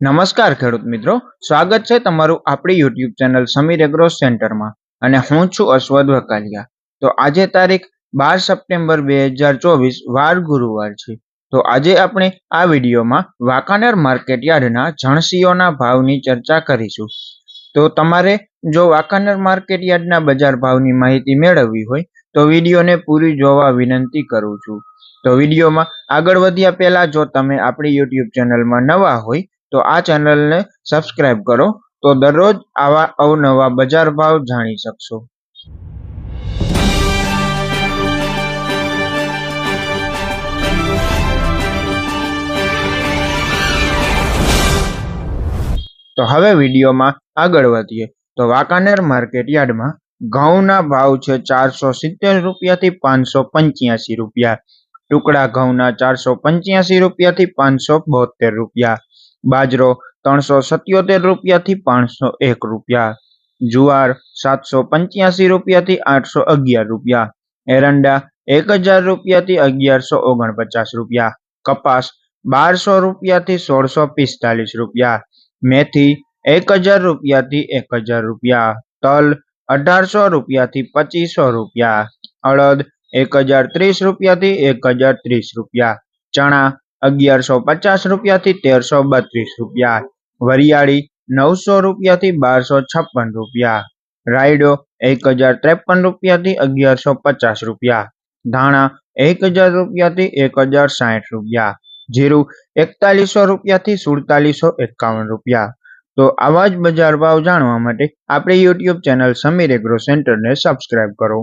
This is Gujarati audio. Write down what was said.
નમસ્કાર ખેડૂત મિત્રો, સ્વાગત છે તમારું આપણી યુટ્યુબ ચેનલ સમીર એગ્રો સેન્ટરમાં અને હું છું અશ્વદ વકાલિયા। તો આજે તારીખ 12 સપ્ટેમ્બર 2024 વાર ગુરુવાર છે। તો આજે આપણે આ વિડીયોમાં વાંકાનેર માર્કેટ યાર્ડના જણસીઓના ભાવની ચર્ચા કરીશું। તો તમારે જો વાંકાનેર માર્કેટ યાર્ડના બજાર ભાવની માહિતી મેળવવી હોય તો વિડીયોને પૂરી જોવા વિનંતી કરું છું। તો વિડીયોમાં આગળ વધ્યા પહેલા જો તમે આપણી યુટ્યુબ ચેનલમાં નવા હોય તો આ ચેનલને સબસ્ક્રાઇબ કરો તો દરરોજ આવા અવનવા બજાર ભાવ જાણી શકશો। તો હવે વિડીયોમાં આગળ વધીએ તો વાંકાનેર માર્કેટ યાર્ડમાં ઘઉંના ભાવ છે 470 રૂપિયાથી 585 રૂપિયા, ટુકડા ઘઉંના 485 રૂપિયાથી 572 રૂપિયા, બાજરો 377 રૂપિયાથી 501 રૂપિયા, જુવાર 785 રૂપિયાથી 811 રૂપિયા, એરંડા 1000 રૂપિયાથી 1149 રૂપિયા, કપાસ 1200 રૂપિયાથી 1645 રૂપિયા, મેથી 1000 રૂપિયાથી 1000 રૂપિયા, તલ 1800 રૂપિયાથી 2500 રૂપિયા, અડદ 1030 રૂપિયાથી 1030 રૂપિયા, ચણા 1150 રૂપિયાથી 1332 રૂપિયા, વરિયાળી 900 રૂપિયાથી 1256 રૂપિયા, રાયડો 1053 રૂપિયાથી 1150 રૂપિયા, ધાણા 1000 રૂપિયાથી 1060 રૂપિયા, જીરું 4100 રૂપિયાથી 4751 રૂપિયા। તો આવા જ બજાર ભાવ જાણવા માટે આપણી યુટ્યુબ ચેનલ સમીર એગ્રો સેન્ટરને સબસ્ક્રાઇબ કરો।